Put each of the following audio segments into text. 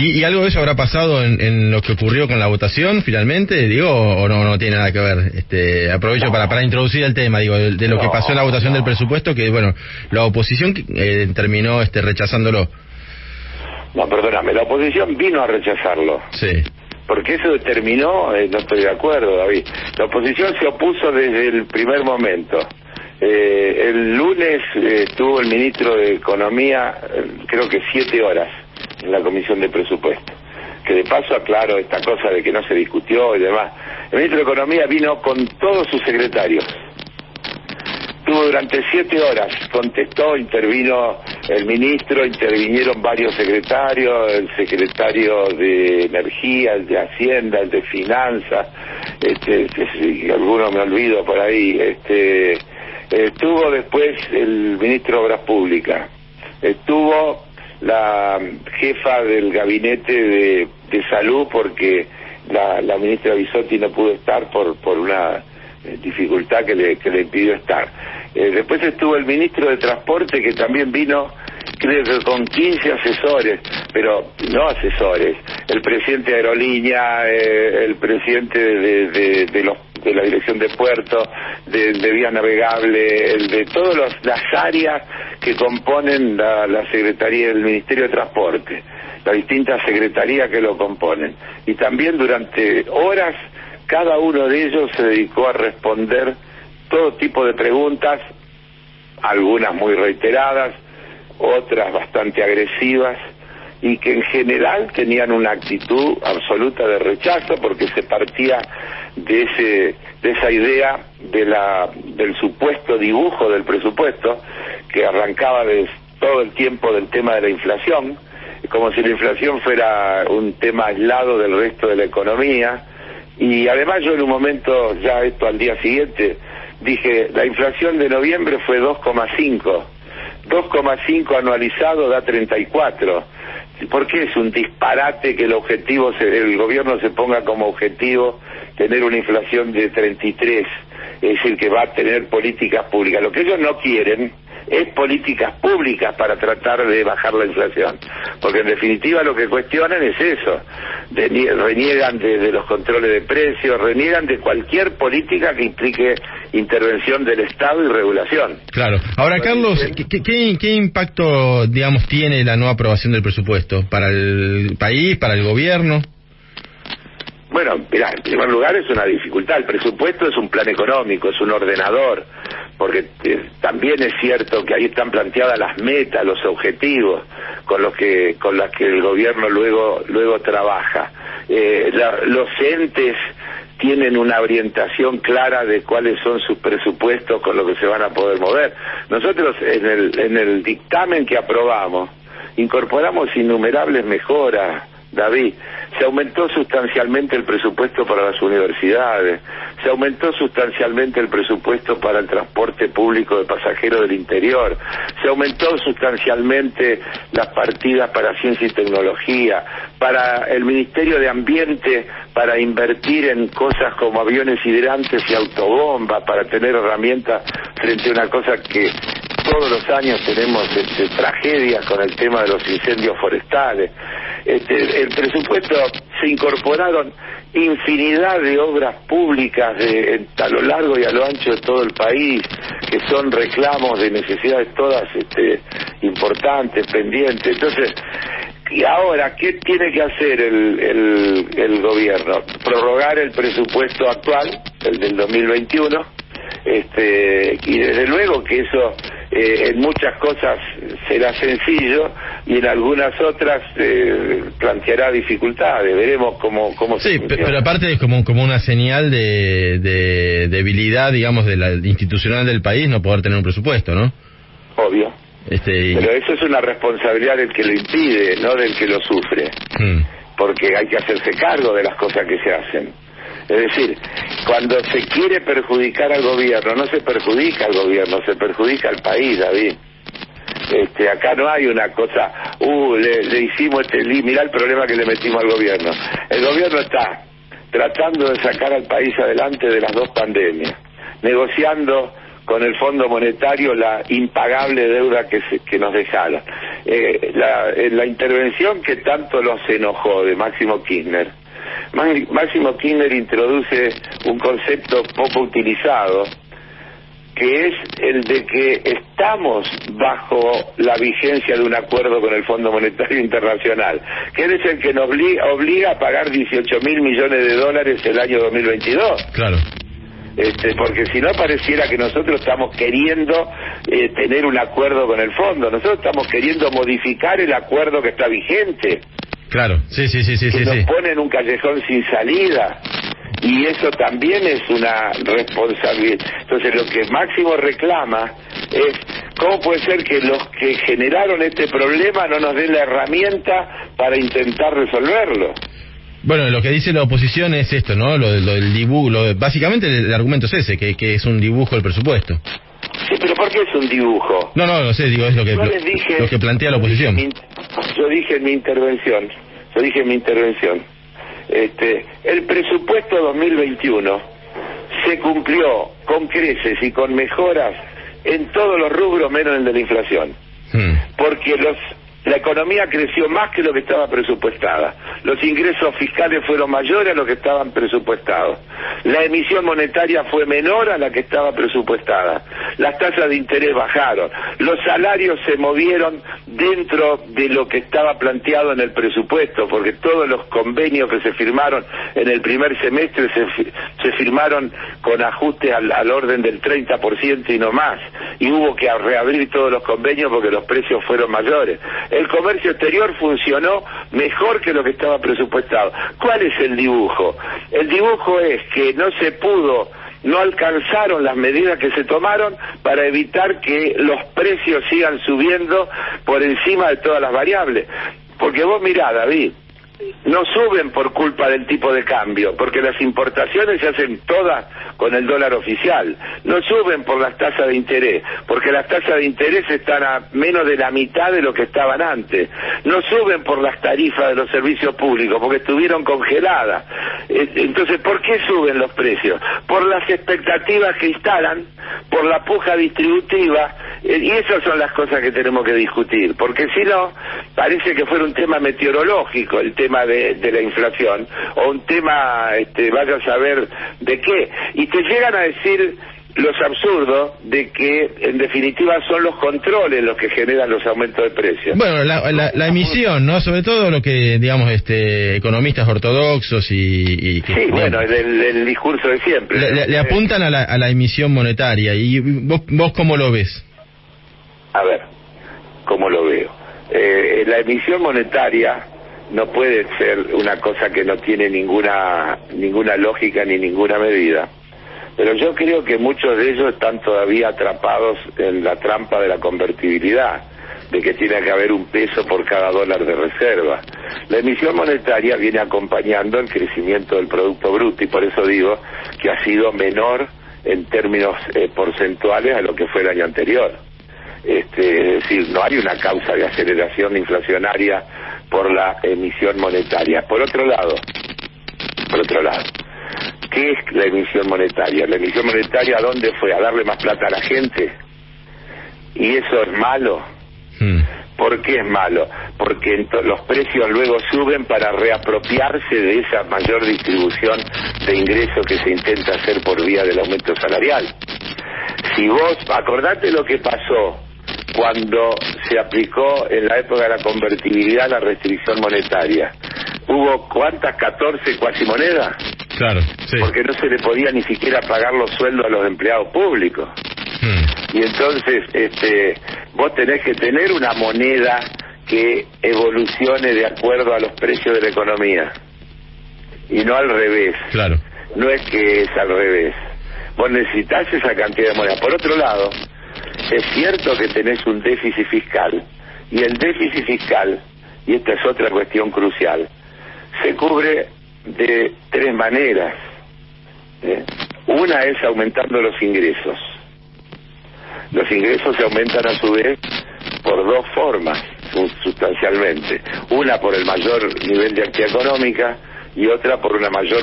¿Y algo de eso habrá pasado en lo que ocurrió con la votación finalmente, digo, o no tiene nada que ver? Aprovecho para introducir el tema, digo, de lo que pasó en la votación del presupuesto, que bueno, la oposición terminó rechazándolo. No, perdóname, la oposición vino a rechazarlo. Sí. Porque eso determinó, no estoy de acuerdo, David. La oposición se opuso desde el primer momento. El lunes estuvo el ministro de Economía, creo que 7 horas, en la Comisión de Presupuesto. Que de paso aclaro esta cosa de que no se discutió y demás. El ministro de Economía vino con todos sus secretarios. Estuvo durante 7 horas, contestó, intervino el ministro, intervinieron varios secretarios, el secretario de Energía, el de Hacienda, el de Finanzas, alguno me olvido por ahí, estuvo después el ministro de Obras Públicas, estuvo la jefa del gabinete de salud porque la ministra Bisotti no pudo estar por una dificultad que le impidió estar. Después estuvo el ministro de Transporte que también vino, creo que con 15 asesores, pero no asesores, el presidente de Aerolínea, el presidente de la Dirección de Puertos, de Vía Navegable, el de todas las áreas que componen la Secretaría del Ministerio de Transporte, las distintas secretarías que lo componen. Y también durante horas cada uno de ellos se dedicó a responder todo tipo de preguntas, algunas muy reiteradas, otras bastante agresivas, y que en general tenían una actitud absoluta de rechazo porque se partía de esa idea del supuesto dibujo del presupuesto que arrancaba todo el tiempo del tema de la inflación, como si la inflación fuera un tema aislado del resto de la economía. Y además yo en un momento, ya esto al día siguiente, dije, la inflación de noviembre fue 2,5. 2,5 anualizado da 34. ¿Por qué es un disparate que el gobierno se ponga como objetivo tener una inflación de 33? Es decir, que va a tener políticas públicas. Lo que ellos no quieren es políticas públicas para tratar de bajar la inflación, porque en definitiva lo que cuestionan es eso, reniegan de los controles de precios, reniegan de cualquier política que implique intervención del Estado y regulación. Claro. Ahora, Carlos, ¿qué impacto, digamos, tiene la nueva aprobación del presupuesto para el país, para el gobierno? Bueno, mirá, en primer lugar es una dificultad. El presupuesto es un plan económico, es un ordenador, porque también es cierto que ahí están planteadas las metas, los objetivos con las que el gobierno luego trabaja. Los entes tienen una orientación clara de cuáles son sus presupuestos con lo que se van a poder mover. Nosotros en el dictamen que aprobamos incorporamos innumerables mejoras, David. Se aumentó sustancialmente el presupuesto para las universidades, se aumentó sustancialmente el presupuesto para el transporte público de pasajeros del interior, se aumentó sustancialmente las partidas para ciencia y tecnología, para el Ministerio de Ambiente, para invertir en cosas como aviones hidrantes y autobombas, para tener herramientas frente a una cosa que todos los años tenemos tragedias con el tema de los incendios forestales. El presupuesto se incorporaron infinidad de obras públicas a lo largo y a lo ancho de todo el país, que son reclamos de necesidades todas importantes, pendientes. Entonces, y ahora, ¿qué tiene que hacer el gobierno? Prorrogar el presupuesto actual, el del 2021, y desde luego que eso en muchas cosas será sencillo y en algunas otras planteará dificultades. Veremos cómo se funciona. Pero aparte es como una señal de debilidad, digamos, de la institucional del país no poder tener un presupuesto, ¿no? Obvio. Pero eso es una responsabilidad del que lo impide, no del que lo sufre. Porque hay que hacerse cargo de las cosas que se hacen. Es decir, cuando se quiere perjudicar al gobierno, no se perjudica al gobierno, se perjudica al país, David. Acá no hay una cosa, le hicimos mirá el problema que le metimos al gobierno. El gobierno está tratando de sacar al país adelante de las dos pandemias, negociando con el Fondo Monetario la impagable deuda que nos dejaron. la intervención que tanto los enojó de Máximo Kirchner, Máximo Kirchner introduce un concepto poco utilizado, que es el de que estamos bajo la vigencia de un acuerdo con el Fondo Monetario Internacional, que es el que nos obliga a pagar 18.000 millones de dólares el año 2022. Claro. Porque si no pareciera que nosotros estamos queriendo tener un acuerdo con el fondo. Nosotros estamos queriendo modificar el acuerdo que está vigente. Claro, sí. Que nos pone en un callejón sin salida. Y eso también es una responsabilidad. Entonces lo que Máximo reclama es cómo puede ser que los que generaron este problema no nos den la herramienta para intentar resolverlo. Bueno, lo que dice la oposición es esto, ¿no? Lo del dibujo, básicamente el argumento es ese, que es un dibujo del presupuesto. Sí, pero ¿por qué es un dibujo? No sé, digo, es lo que plantea la oposición. Yo dije en mi intervención, el presupuesto 2021 se cumplió con creces y con mejoras en todos los rubros menos en el de la inflación. Porque la economía creció más que lo que estaba presupuestada. Los ingresos fiscales fueron mayores a lo que estaban presupuestados. La emisión monetaria fue menor a la que estaba presupuestada. Las tasas de interés bajaron. Los salarios se movieron dentro de lo que estaba planteado en el presupuesto, porque todos los convenios que se firmaron en el primer semestre se firmaron con ajustes al orden del 30% y no más. Y hubo que reabrir todos los convenios porque los precios fueron mayores. El comercio exterior funcionó mejor que lo que estaba presupuestado. ¿Cuál es el dibujo? El dibujo es que no alcanzaron las medidas que se tomaron para evitar que los precios sigan subiendo por encima de todas las variables. Porque vos mirá, David, no suben por culpa del tipo de cambio, porque las importaciones se hacen todas con el dólar oficial. No suben por las tasas de interés, porque las tasas de interés están a menos de la mitad de lo que estaban antes. No suben por las tarifas de los servicios públicos, porque estuvieron congeladas. Entonces, ¿por qué suben los precios? Por las expectativas que instalan, por la puja distributiva, y esas son las cosas que tenemos que discutir, porque si no, parece que fuera un tema meteorológico el tema de la inflación, o un tema, vaya a saber de qué, y te llegan a decir los absurdos de que en definitiva son los controles los que generan los aumentos de precios. Bueno, la emisión, ¿no? Sobre todo lo que, digamos, economistas ortodoxos y que, sí, bueno, el discurso de siempre. Le apuntan a la emisión monetaria. ¿Y vos cómo lo ves? A ver, ¿cómo lo veo? La emisión monetaria no puede ser una cosa que no tiene ninguna lógica ni ninguna medida. Pero yo creo que muchos de ellos están todavía atrapados en la trampa de la convertibilidad, de que tiene que haber un peso por cada dólar de reserva. La emisión monetaria viene acompañando el crecimiento del Producto Bruto, y por eso digo que ha sido menor en términos porcentuales a lo que fue el año anterior. Es decir, no hay una causa de aceleración inflacionaria por la emisión monetaria. Por otro lado, ¿qué es la emisión monetaria? La emisión monetaria, ¿a dónde fue? ¿A darle más plata a la gente? ¿Y eso es malo? ¿Por qué es malo? Porque los precios luego suben para reapropiarse de esa mayor distribución de ingresos que se intenta hacer por vía del aumento salarial. Si vos, acordate lo que pasó cuando se aplicó en la época de la convertibilidad la restricción monetaria. ¿Hubo cuántas? 14 cuasimonedas. Claro, sí. Porque no se le podía ni siquiera pagar los sueldos a los empleados públicos. Y entonces, vos tenés que tener una moneda que evolucione de acuerdo a los precios de la economía. Y no al revés. Claro. No es que es al revés. Vos necesitas esa cantidad de moneda. Por otro lado, es cierto que tenés un déficit fiscal. Y el déficit fiscal, y esta es otra cuestión crucial, se cubre de tres maneras. Una es aumentando los ingresos. Los ingresos se aumentan a su vez por dos formas, sustancialmente. Una por el mayor nivel de actividad económica y otra por una mayor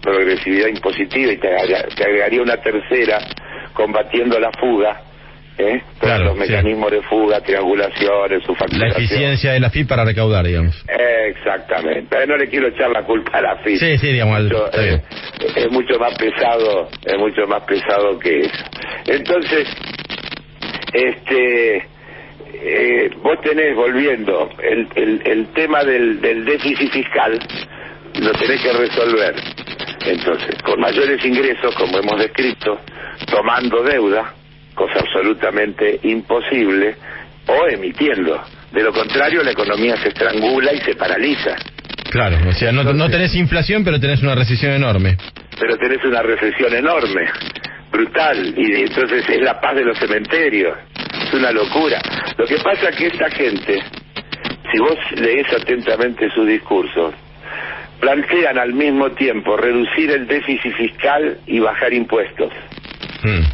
progresividad impositiva, y te agregaría una tercera, combatiendo la fuga, Todos los mecanismos de fuga, triangulaciones, su facturación. La eficiencia de la FIP para recaudar, digamos. Exactamente. No le quiero echar la culpa a la FIP. Sí, digamos. Es mucho más pesado, que eso. Entonces, vos tenés, volviendo, el tema del déficit fiscal, lo tenés que resolver. Entonces, con mayores ingresos, como hemos descrito, tomando deuda, cosa absolutamente imposible, o emitiendo. De lo contrario, la economía se estrangula y se paraliza. Claro, o sea, no tenés inflación, pero tenés una recesión enorme. Pero tenés una recesión enorme, brutal, y entonces es la paz de los cementerios. Es una locura. Lo que pasa es que esta gente, si vos lees atentamente sus discursos, plantean al mismo tiempo reducir el déficit fiscal y bajar impuestos.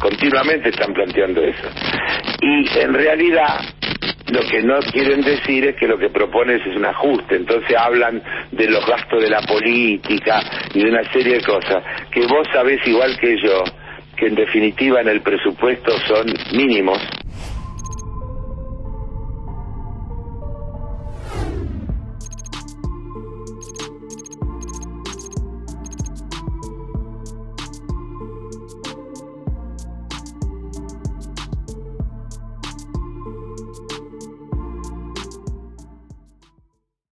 Continuamente están planteando eso. Y en realidad lo que no quieren decir es que lo que proponen es un ajuste. Entonces hablan de los gastos de la política y de una serie de cosas que vos sabés igual que yo que en definitiva en el presupuesto son mínimos,